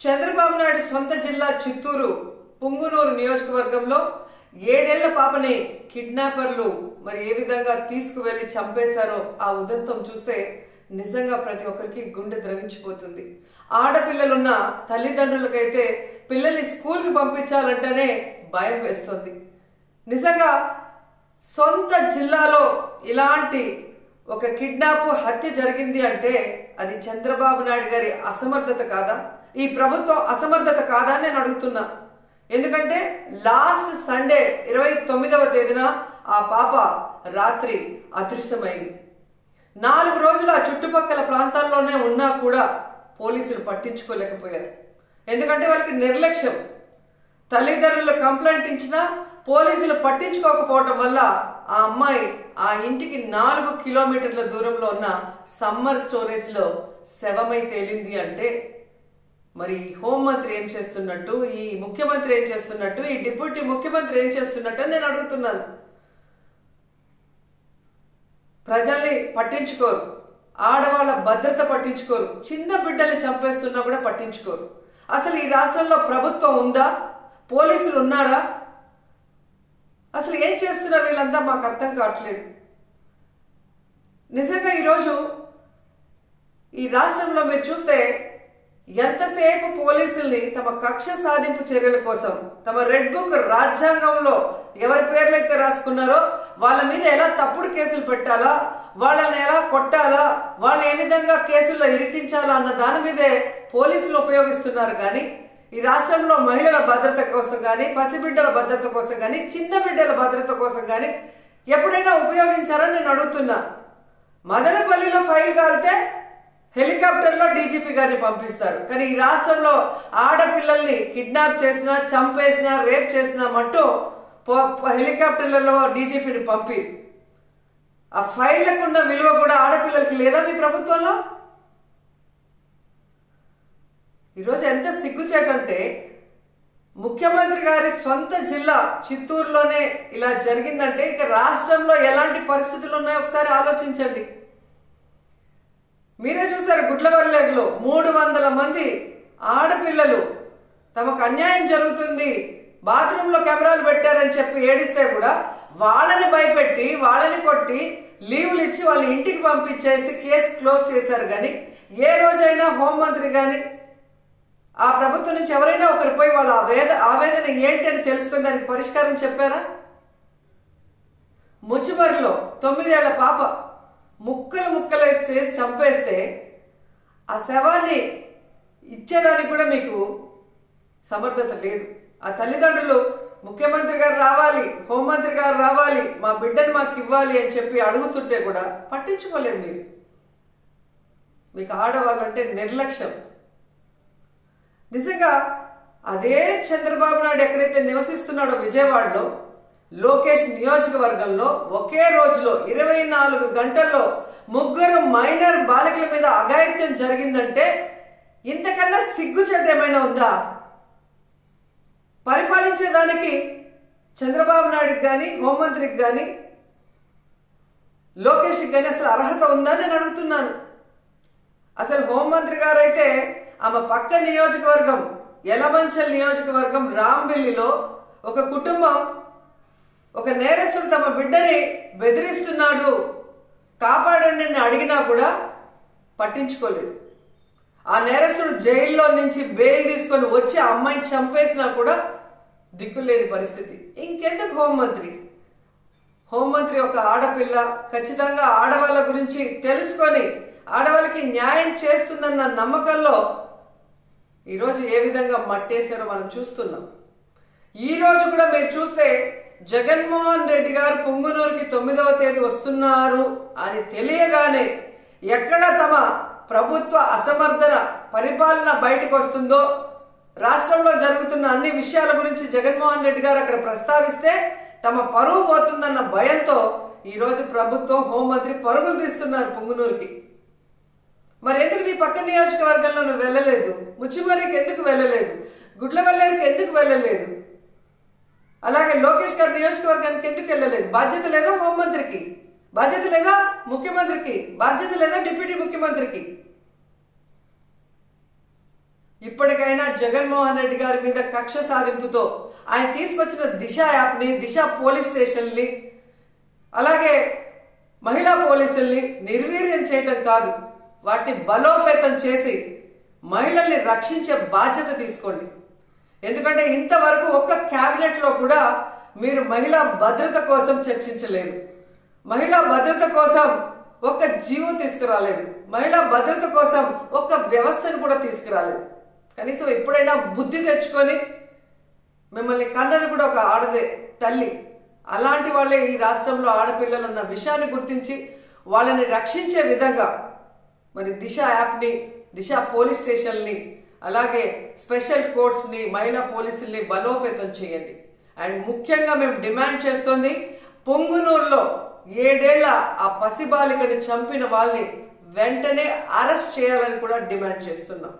చంద్రబాబు నాయుడు సొంత జిల్లా చిత్తూరు పుంగునూరు నియోజకవర్గంలో 7 ఏళ్ల పాపని కిడ్నాపర్లు మరి ఏ విధంగా తీసుకువెళ్లి చంపేశారో ఆ ఉదంతం చూస్తే నిజంగా ప్రతి ఒక్కరికి గుండె ద్రవించిపోతుంది. ఆడపిల్లలున్న తల్లిదండ్రులకైతే పిల్లల్ని స్కూల్కి పంపించాలంటేనే భయం వేస్తుంది. నిజంగా సొంత జిల్లాలో ఇలాంటి ఒక కిడ్నాప్ హత్య జరిగింది అంటే అది చంద్రబాబు నాయుడు గారి అసమర్థత కాదా, ఈ ప్రభుత్వం అసమర్థత కాదా అని నేను అడుగుతున్నా. ఎందుకంటే లాస్ట్ సండే 29వ తేదీన ఆ పాప రాత్రి అదృశ్యమైంది. 4 రోజులు ఆ చుట్టుపక్కల ప్రాంతాల్లోనే ఉన్నా కూడా పోలీసులు పట్టించుకోలేకపోయారు. ఎందుకంటే వాళ్ళకి నిర్లక్ష్యం. తల్లిదండ్రులు కంప్లైంట్ ఇచ్చినా పోలీసులు పట్టించుకోకపోవటం వల్ల ఆ అమ్మాయి ఆ ఇంటికి 4 కిలోమీటర్ల దూరంలో ఉన్న సమ్మర్ స్టోరేజ్ లో శవమై తేలింది అంటే మరి హోంమంత్రి ఏం చేస్తున్నట్టు, ఈ ముఖ్యమంత్రి ఏం చేస్తున్నట్టు, ఈ డిప్యూటీ ముఖ్యమంత్రి ఏం చేస్తున్నట్టు నేను అడుగుతున్నాను. ప్రజల్ని పట్టించుకోరు, ఆడవాళ్ళ భద్రత పట్టించుకోరు, చిన్న బిడ్డల్ని చంపేస్తున్నా కూడా పట్టించుకోరు. అసలు ఈ రాష్ట్రంలో ప్రభుత్వం ఉందా? పోలీసులు ఉన్నారా? అసలు ఏం చేస్తున్నారు వీళ్ళంతా మాకు అర్థం కావట్లేదు. నిజంగా ఈరోజు ఈ రాష్ట్రంలో మీరు చూస్తే ఎంతసేపు పోలీసుల్ని తమ కక్ష సాధింపు చర్యల కోసం, తమ రెడ్ బుక్ రాజ్యాంగంలో ఎవరి పేర్లైతే రాసుకున్నారో వాళ్ళ మీద ఎలా తప్పుడు కేసులు పెట్టాలా, వాళ్ళని ఎలా కొట్టాలా, వాళ్ళని ఏ విధంగా కేసుల్లో ఇరికించాలా అన్న దాని మీదే పోలీసులు ఉపయోగిస్తున్నారు. కానీ ఈ రాష్ట్రంలో మహిళల భద్రత కోసం కానీ, పసిబిడ్డల భద్రత కోసం కానీ, చిన్న బిడ్డల భద్రత కోసం కానీ ఎప్పుడైనా ఉపయోగించారని నేను అడుగుతున్నా. మదనపల్లిలో ఫైల్ కాలితే హెలికాప్టర్లో డీజీపీ గారిని పంపిస్తారు. కానీ ఈ రాష్ట్రంలో ఆడపిల్లల్ని కిడ్నాప్ చేసినా, చంపేసినా, రేప్ చేసినా మట్టు హెలికాప్టర్లలో డీజీపీని పంపి ఆ ఫైళ్లకు ఉన్న విలువ కూడా ఆడపిల్లలకి లేదా మీ ప్రభుత్వంలో? ఈరోజు ఎంత సిగ్గుచేటంటే ముఖ్యమంత్రి గారి సొంత జిల్లా చిత్తూరులోనే ఇలా జరిగిందంటే ఇక రాష్ట్రంలో ఎలాంటి పరిస్థితులు ఉన్నాయో ఒకసారి ఆలోచించండి. మీరే చూసారు, గుడ్లవల్లేరులో 300 మంది ఆడపిల్లలు తమకు అన్యాయం జరుగుతుంది, బాత్రూంలో కెమెరాలు పెట్టారని చెప్పి ఏడిస్తే కూడా వాళ్ళని భయపెట్టి, వాళ్ళని కొట్టి, లీవ్లు ఇచ్చి వాళ్ళ ఇంటికి పంపించేసి కేసు క్లోజ్ చేశారు. కానీ ఏ రోజైనా హోంమంత్రి కానీ ఆ ప్రభుత్వం నుంచి ఎవరైనా ఒకరు పోయి వాళ్ళ ఆవేదన ఏంటి అని తెలుసుకుని దానికి పరిష్కారం చెప్పారా? ముచ్చుమరిలో 9 ఏళ్ల పాప ముక్కలు చేసి చంపేస్తే ఆ శవాన్ని ఇచ్చేదానికి కూడా మీకు సమర్థత లేదు. ఆ తల్లిదండ్రులు ముఖ్యమంత్రి గారు రావాలి, హోంమంత్రి గారు రావాలి, మా బిడ్డను మాకు ఇవ్వాలి అని చెప్పి అడుగుతుంటే కూడా పట్టించుకోలేదు మీరు. మీకు ఆడవాళ్ళంటే నిర్లక్ష్యం. నిజంగా అదే చంద్రబాబు నాయుడు ఎక్కడైతే నివసిస్తున్నాడో విజయవాడలో లోకేష్ నియోజకవర్గంలో ఒకే రోజులో 24 గంటల్లో 3 మైనర్ బాలికల మీద అఘాయిత్యం జరిగిందంటే ఇంతకన్నా సిగ్గుచెట్టు ఏమైనా ఉందా? పరిపాలించేదానికి చంద్రబాబు నాయుడికి కానీ, హోంమంత్రికి కానీ, లోకేష్కి కానీ అసలు అర్హత ఉందా నేను అడుగుతున్నాను. అసలు హోంమంత్రి గారు అయితే ఆమె పక్క నియోజకవర్గం యలమంచల్ నియోజకవర్గం రాంబిల్లిలో ఒక కుటుంబం, ఒక నేరస్తుడు తమ బిడ్డని బెదిరిస్తున్నాడు, కాపాడండి అని అడిగినా కూడా పట్టించుకోలేదు. ఆ నేరస్తుడు జైల్లో నుంచి బెయిల్ తీసుకొని వచ్చి ఆ అమ్మాయిని చంపేసినా కూడా దిక్కులేని పరిస్థితి. ఇంకెందుకు హోంమంత్రి? హోంమంత్రి ఒక ఆడపిల్ల, ఖచ్చితంగా ఆడవాళ్ళ గురించి తెలుసుకొని ఆడవాళ్ళకి న్యాయం చేస్తుందన్న నమ్మకంలో ఈరోజు ఏ విధంగా మట్టేశారో మనం చూస్తున్నాం. ఈరోజు కూడా మీరు చూస్తే జగన్మోహన్ రెడ్డి గారు పుంగునూరుకి 9వ తేదీ వస్తున్నారు అని తెలియగానే ఎక్కడ తమ ప్రభుత్వ అసమర్థన పరిపాలన బయటకు వస్తుందో, రాష్ట్రంలో జరుగుతున్న అన్ని విషయాల గురించి జగన్మోహన్ రెడ్డి గారు అక్కడ ప్రస్తావిస్తే తమ పరువు పోతుందన్న భయంతో ఈరోజు ప్రభుత్వం, హోంమంత్రి పరుగులు తీస్తున్నారు పుంగునూరుకి. మరి ఎందుకు నీ పక్క నియోజకవర్గంలో నువ్వు వెళ్ళలేదు? ముచ్చిమరికి ఎందుకు వెళ్ళలేదు? గుడ్లవల్లేరుకి ఎందుకు వెళ్ళలేదు? అలాగే లోకేష్ గారి నియోజకవర్గానికి ఎందుకు వెళ్ళలేదు? బాధ్యత లేదా హోంమంత్రికి? బాధ్యత లేదా ముఖ్యమంత్రికి? బాధ్యత లేదా డిప్యూటీ ముఖ్యమంత్రికి? ఇప్పటికైనా జగన్మోహన్ రెడ్డి గారి మీద కక్ష సాధింపుతో ఆయన తీసుకొచ్చిన దిశ యాప్ని, దిశ పోలీస్ స్టేషన్ని, అలాగే మహిళా పోలీసుల్ని నిర్వీర్యం చేయడం కాదు, వాటిని బలోపేతం చేసి మహిళల్ని రక్షించే బాధ్యత తీసుకోండి. ఎందుకంటే ఇంతవరకు ఒక్క క్యాబినెట్ లో కూడా మీరు మహిళా భద్రత కోసం చర్చించలేదు, మహిళా భద్రత కోసం ఒక్క జీవో తీసుకురాలేదు, మహిళా భద్రత కోసం ఒక్క వ్యవస్థను కూడా తీసుకురాలేదు. కనీసం ఎప్పుడైనా బుద్ధి తెచ్చుకొని, మిమ్మల్ని కన్నది కూడా ఒక ఆడదే తల్లి, అలాంటి వాళ్ళే ఈ రాష్ట్రంలో ఆడపిల్లలు ఉన్న విషయాన్ని గుర్తించి వాళ్ళని రక్షించే విధంగా మరి దిశ యాప్ని, దిశ పోలీస్ స్టేషన్ని, అలాగే స్పెషల్ కోర్ట్స్ని, మహిళా పోలీసుల్ని బలోపేతం చేయండి. అండ్ ముఖ్యంగా మేము డిమాండ్ చేస్తుంది, పొంగునూరులో 7 ఏళ్ల ఆ పసిబాలికని చంపిన వాళ్ళని వెంటనే అరెస్ట్ చేయాలని కూడా డిమాండ్ చేస్తున్నాం.